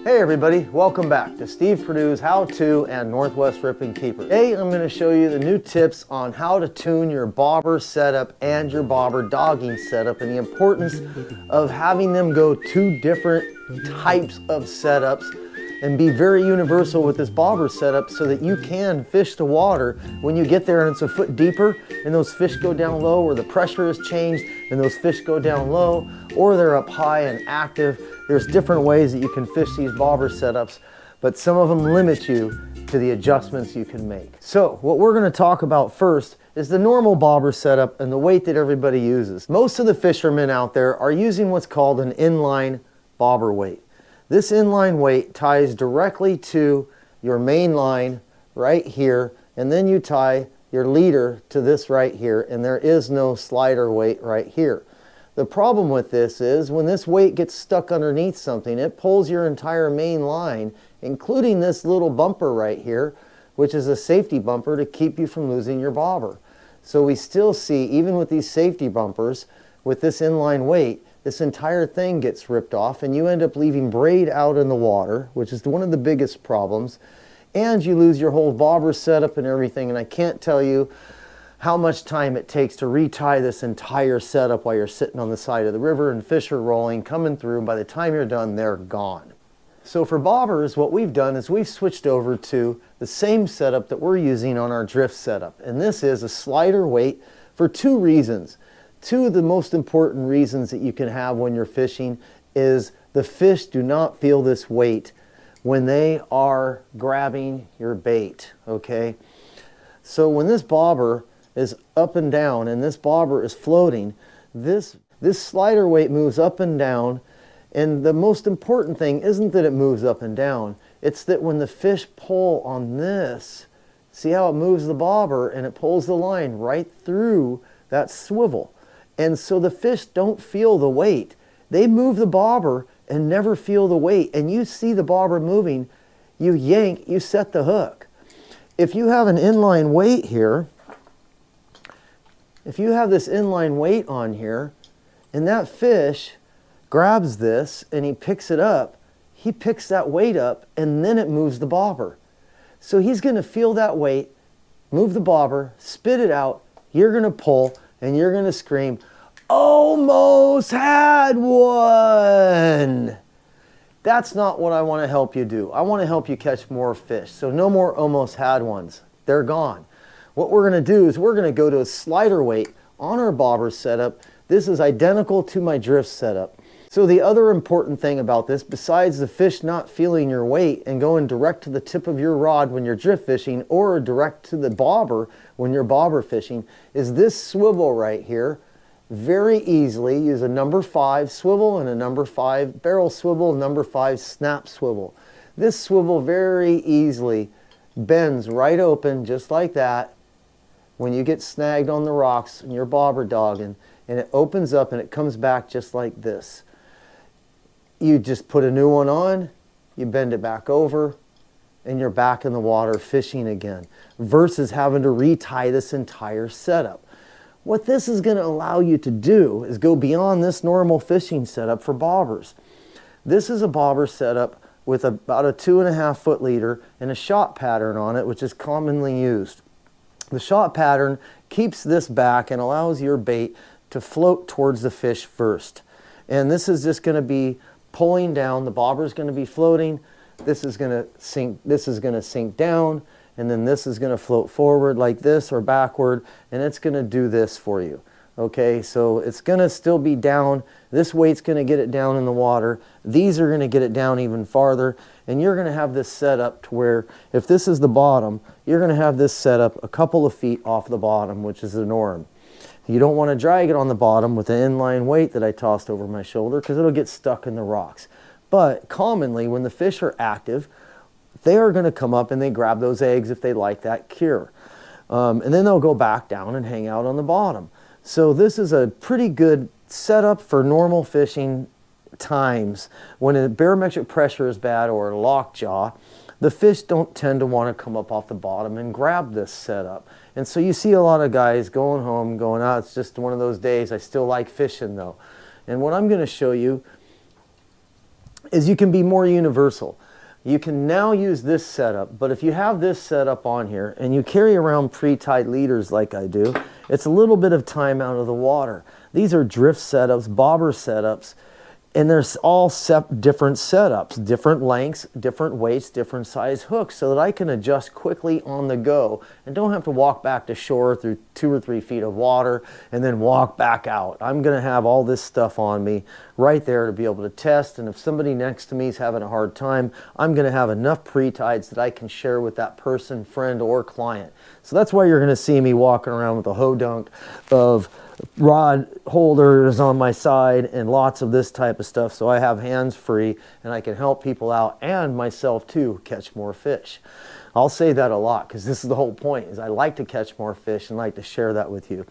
Hey everybody, welcome back to Steve Perdue's How To and Northwest Ripping Keeper. Today I'm going to show you the new tips on how to tune your bobber setup and your bobber dogging setup and the importance of having them go two different types of setups and be very universal with this bobber setup so that you can fish the water when you get there and it's a foot deeper and those fish go down low, or the pressure has changed and those fish go down low, or they're up high and active. There's different ways that you can fish these bobber setups, but some of them limit you to the adjustments you can make. So what we're going to talk about first is the normal bobber setup and the weight that everybody uses. Most of the fishermen out there are using what's called an inline bobber weight. This inline weight ties directly to your main line right here, and then you tie your leader to this right here, and there is no slider weight right here. The problem with this is when this weight gets stuck underneath something, it pulls your entire main line, including this little bumper right here, which is a safety bumper to keep you from losing your bobber. So we still see, even with these safety bumpers, with this inline weight, this entire thing gets ripped off and you end up leaving braid out in the water, which is one of the biggest problems, and you lose your whole bobber setup and everything. And I can't tell you how much time it takes to retie this entire setup while you're sitting on the side of the river and fish are rolling, coming through, and by the time you're done, they're gone. So for bobbers, what we've done is we've switched over to the same setup that we're using on our drift setup. And this is a slider weight for two reasons. Two of the most important reasons that you can have when you're fishing is the fish do not feel this weight when they are grabbing your bait, okay? So when this bobber is up and down and this bobber is floating, this slider weight moves up and down, and the most important thing isn't that it moves up and down, it's that when the fish pull on this, see how it moves the bobber and it pulls the line right through that swivel. And so the fish don't feel the weight. They move the bobber and never feel the weight. And you see the bobber moving, you yank, you set the hook. If you have an inline weight here, if you have this inline weight on here, and that fish grabs this and he picks it up, he picks that weight up and then it moves the bobber. So he's going to feel that weight, move the bobber, spit it out, you're going to pull, and you're going to scream, "Almost had one!" That's not what I want to help you do. I want to help you catch more fish. So no more almost had ones. They're gone. What we're going to do is we're going to go to a slider weight on our bobber setup. This is identical to my drift setup. So the other important thing about this, besides the fish not feeling your weight and going direct to the tip of your rod when you're drift fishing or direct to the bobber when you're bobber fishing, is this swivel right here. Very easily use a number 5 swivel and a number 5 barrel swivel, number 5 snap swivel. This swivel very easily bends right open just like that when you get snagged on the rocks and you're bobber dogging, and it opens up and it comes back just like this. You just put a new one on, you bend it back over, and you're back in the water fishing again, versus having to retie this entire setup. What this is going to allow you to do is go beyond this normal fishing setup for bobbers. This is a bobber setup with about a 2.5 foot leader and a shot pattern on it, which is commonly used. The shot pattern keeps this back and allows your bait to float towards the fish first. And this is just going to be pulling down, the bobber is going to be floating, this is going to sink down, and then this is going to float forward like this or backward, and it's going to do this for you. Okay, so it's going to still be down, this weight's going to get it down in the water, these are going to get it down even farther, and you're going to have this set up to where if this is the bottom, you're going to have this set up a couple of feet off the bottom, which is the norm. You don't want to drag it on the bottom with an inline weight that I tossed over my shoulder because it'll get stuck in the rocks. But commonly when the fish are active, they are going to come up and they grab those eggs if they like that cure. And then they'll go back down and hang out on the bottom. So this is a pretty good setup for normal fishing times when a barometric pressure is bad or a lockjaw. The fish don't tend to want to come up off the bottom and grab this setup. And so you see a lot of guys going home going, "Oh, it's just one of those days. I still like fishing though." And what I'm going to show you is you can be more universal. You can now use this setup, but if you have this setup on here and you carry around pre-tied leaders like I do, it's a little bit of time out of the water. These are drift setups, bobber setups, and there's all different setups, different lengths, different weights, different size hooks, so that I can adjust quickly on the go and don't have to walk back to shore through 2 or 3 feet of water and then walk back out. I'm going to have all this stuff on me right there to be able to test, and if somebody next to me is having a hard time, I'm going to have enough pre-tides that I can share with that person, friend, or client. So that's why you're going to see me walking around with a ho-dunk of rod holders on my side and lots of this type of stuff, so I have hands free and I can help people out and myself too catch more fish. I'll say that a lot because this is the whole point, is I like to catch more fish and like to share that with you.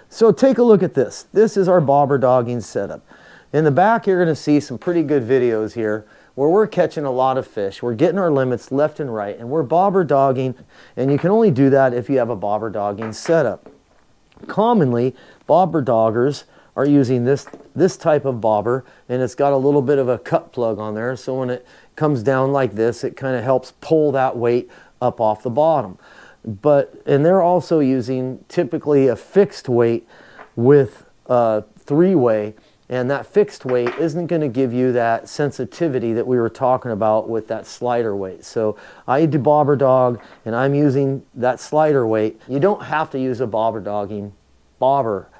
So take a look at this. This is our bobber dogging setup. In the back you're going to see some pretty good videos here where we're catching a lot of fish. We're getting our limits left and right, and we're bobber dogging, and you can only do that if you have a bobber dogging setup. Commonly, bobber doggers are using this type of bobber, and it's got a little bit of a cut plug on there, so when it comes down like this, it kind of helps pull that weight up off the bottom. And they're also using typically a fixed weight with a 3-way, and that fixed weight isn't going to give you that sensitivity that we were talking about with that slider weight. So I do bobber dog and I'm using that slider weight. You don't have to use a bobber dogging bobber.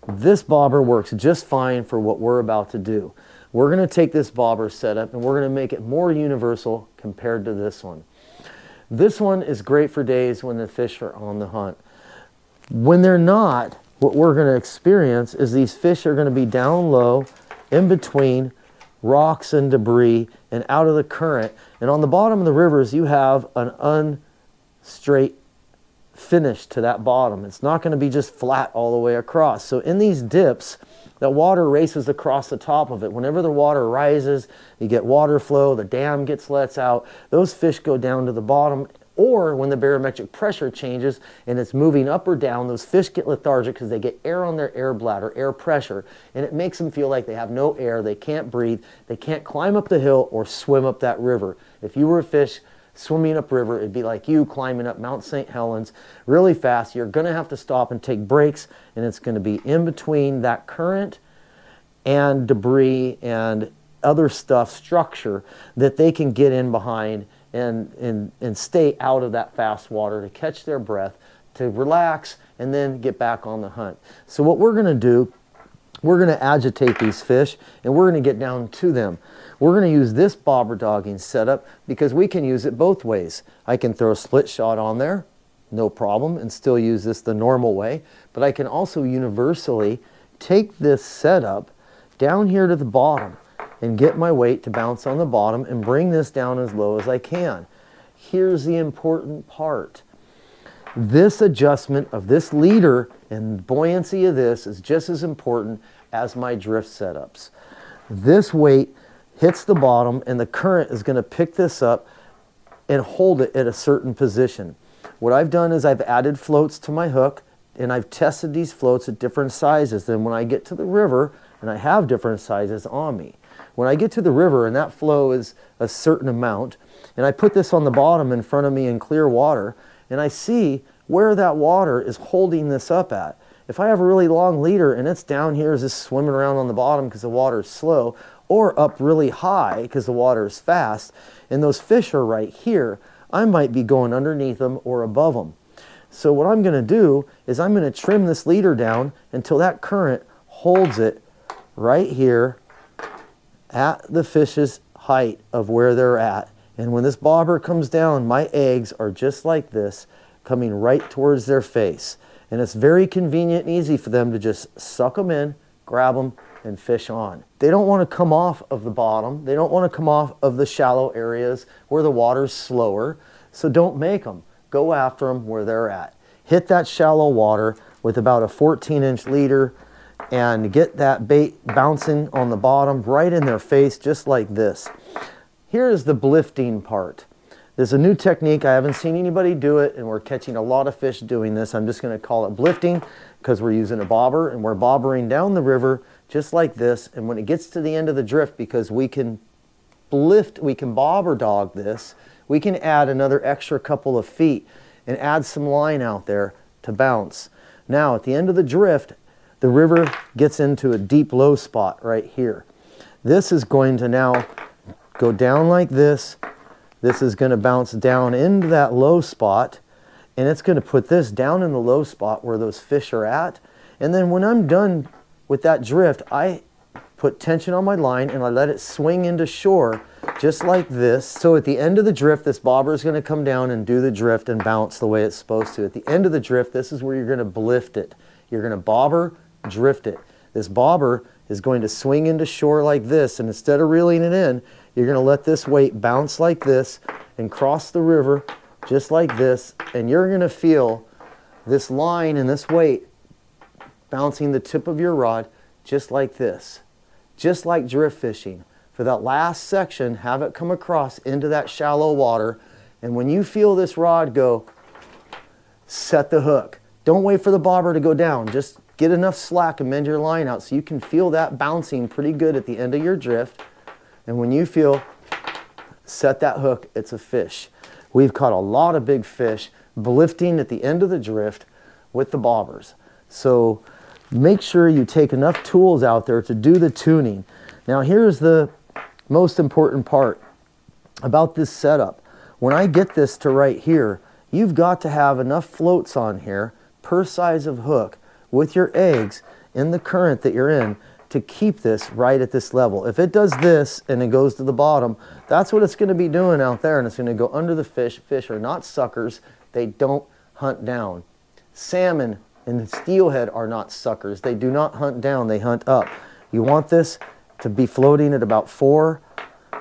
This bobber works just fine for what we're about to do. We're going to take this bobber setup and we're going to make it more universal compared to this one. This one is great for days when the fish are on the hunt. When they're not, what we're going to experience is these fish are going to be down low, in between rocks and debris, and out of the current. And on the bottom of the rivers, you have an unstraight finish to that bottom. It's not going to be just flat all the way across. So in these dips, the water races across the top of it. Whenever the water rises, you get water flow, the dam gets lets out, those fish go down to the bottom. Or when the barometric pressure changes and it's moving up or down, those fish get lethargic because they get air on their air bladder, air pressure, and it makes them feel like they have no air, they can't breathe, they can't climb up the hill or swim up that river. If you were a fish swimming upriver, it'd be like you climbing up Mount St. Helens really fast. You're going to have to stop and take breaks, and it's going to be in between that current and debris and other stuff, structure, that they can get in behind and stay out of that fast water to catch their breath, to relax, and then get back on the hunt. So what we're going to do, we're going to agitate these fish, and we're going to get down to them. We're going to use this bobber dogging setup because we can use it both ways. I can throw a split shot on there, no problem, and still use this the normal way, but I can also universally take this setup down here to the bottom and get my weight to bounce on the bottom and bring this down as low as I can. Here's the important part. This adjustment of this leader and buoyancy of this is just as important as my drift setups. This weight hits the bottom and the current is going to pick this up and hold it at a certain position. What I've done is I've added floats to my hook, and I've tested these floats at different sizes. Then when I get to the river, and I have different sizes on me, when I get to the river and that flow is a certain amount, and I put this on the bottom in front of me in clear water, and I see where that water is holding this up at. If I have a really long leader and it's down here is just swimming around on the bottom because the water is slow, or up really high because the water is fast, and those fish are right here, I might be going underneath them or above them. So what I'm going to do is I'm going to trim this leader down until that current holds it right here at the fish's height of where they're at. And when this bobber comes down, my eggs are just like this, coming right towards their face. And it's very convenient and easy for them to just suck them in, grab them, and fish on. They don't want to come off of the bottom. They don't want to come off of the shallow areas where the water's slower. So don't make them. Go after them where they're at. Hit that shallow water with about a 14-inch leader and get that bait bouncing on the bottom right in their face just like this. Here's the blifting part. There's a new technique. I haven't seen anybody do it, and we're catching a lot of fish doing this. I'm just going to call it blifting because we're using a bobber, and we're bobbering down the river just like this. And when it gets to the end of the drift, because we can lift, we can bob or dog this. We can add another extra couple of feet and add some line out there to bounce. Now at the end of the drift, the river gets into a deep low spot right here. This is going to now go down like this. This is going to bounce down into that low spot, and it's going to put this down in the low spot where those fish are at. And then when I'm done with that drift, I put tension on my line and I let it swing into shore just like this. So at the end of the drift, this bobber is going to come down and do the drift and bounce the way it's supposed to. At the end of the drift, this is where you're going to lift it. You're going to bobber, drift it. This bobber is going to swing into shore like this, and instead of reeling it in, you're going to let this weight bounce like this and cross the river just like this, and you're going to feel this line and this weight bouncing the tip of your rod just like this. Just like drift fishing. For that last section, have it come across into that shallow water, and when you feel this rod go, set the hook. Don't wait for the bobber to go down. Just get enough slack and bend your line out so you can feel that bouncing pretty good at the end of your drift. And when you feel, set that hook, it's a fish. We've caught a lot of big fish lifting at the end of the drift with the bobbers. So make sure you take enough tools out there to do the tuning. Now here's the most important part about this setup. When I get this to right here, you've got to have enough floats on here per size of hook with your eggs in the current that you're in to keep this right at this level. If it does this and it goes to the bottom, that's what it's going to be doing out there, and it's going to go under the fish. Fish are not suckers. They don't hunt down. Salmon and steelhead are not suckers. They do not hunt down, they hunt up. You want this to be floating at about 4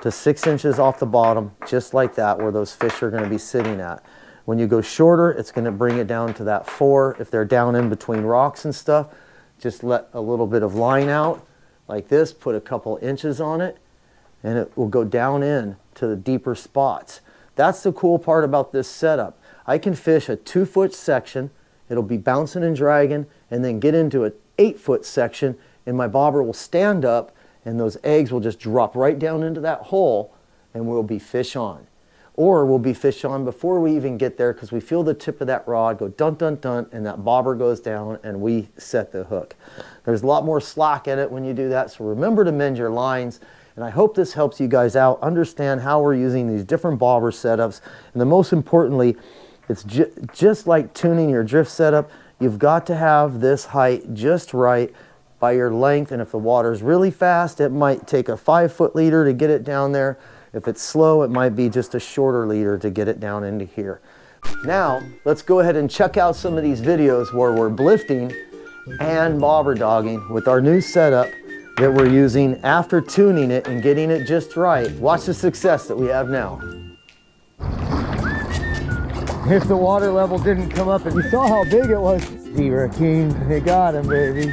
to 6 inches off the bottom, just like that, where those fish are going to be sitting at. When you go shorter, it's going to bring it down to that 4. If they're down in between rocks and stuff, just let a little bit of line out like this, put a couple inches on it, and it will go down in to the deeper spots. That's the cool part about this setup. I can fish a 2-foot section, it'll be bouncing and dragging, and then get into an 8-foot section, and my bobber will stand up, and those eggs will just drop right down into that hole, and we'll be fish on. Or we'll be fish on before we even get there, because we feel the tip of that rod go dun dun dun, and that bobber goes down and we set the hook. There's a lot more slack in it when you do that, so remember to mend your lines. And I hope this helps you guys out, understand how we're using these different bobber setups. And then most importantly, it's just like tuning your drift setup. You've got to have this height just right by your length, and if the water's really fast, it might take a 5-foot leader to get it down there. If it's slow, it might be just a shorter leader to get it down into here. Now, let's go ahead and check out some of these videos where we're lifting and bobber dogging with our new setup that we're using after tuning it and getting it just right. Watch the success that we have now. If the water level didn't come up, and you saw how big it was. Zebra King, they got him, baby.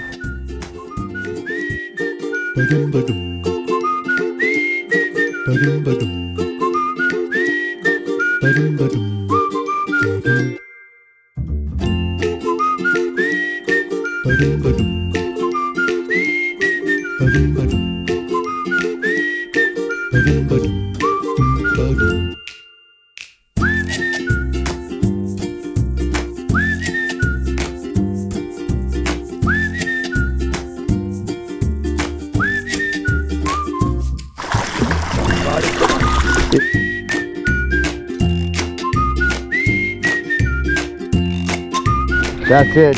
That's it.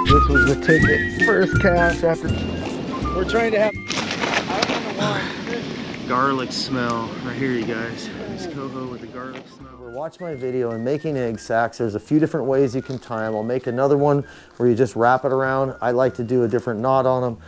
This was the ticket. First cast after. We're trying to have. I don't know why. Garlic smell. Right here, you guys. This coho with the garlic smell. Watch my video on making egg sacks. There's a few different ways you can tie them. I'll make another one where you just wrap it around. I like to do a different knot on them.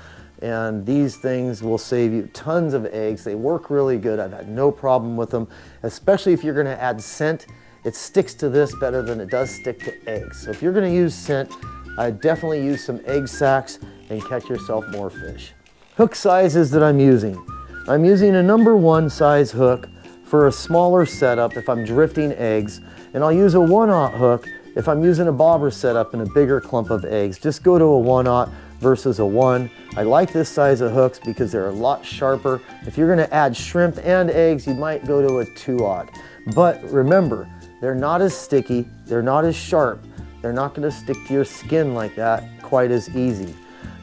And these things will save you tons of eggs. They work really good. I've had no problem with them, especially if you're gonna add scent. It sticks to this better than it does stick to eggs. So if you're gonna use scent, I definitely use some egg sacks and catch yourself more fish. Hook sizes that I'm using. I'm using a #1 size hook for a smaller setup if I'm drifting eggs, and I'll use a 1/0 hook if I'm using a bobber setup in a bigger clump of eggs. Just go to a 1/0. versus a 1. I like this size of hooks because they're a lot sharper. If you're gonna add shrimp and eggs, you might go to a 2/0. But remember, they're not as sticky, they're not as sharp, they're not gonna stick to your skin like that quite as easy.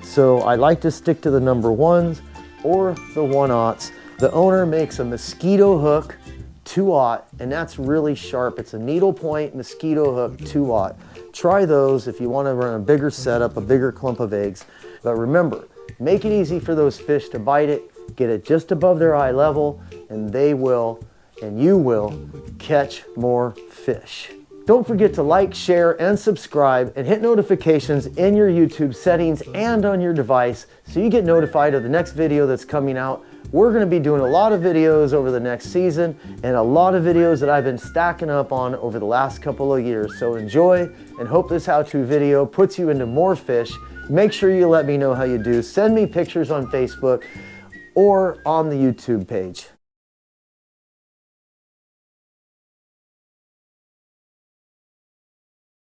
So I like to stick to the number 1s or the 1/0s. The owner makes a mosquito hook 2/0, and that's really sharp. It's a needle point mosquito hook 2/0. Try those if you want to run a bigger setup, a bigger clump of eggs. But remember, make it easy for those fish to bite it, get it just above their eye level, and they will, and you will, catch more fish. Don't forget to like, share, and subscribe, and hit notifications in your YouTube settings and on your device so you get notified of the next video that's coming out. We're going to be doing a lot of videos over the next season and a lot of videos that I've been stacking up on over the last couple of years. So enjoy, and hope this how-to video puts you into more fish. Make sure you let me know how you do. Send me pictures on Facebook or on the YouTube page.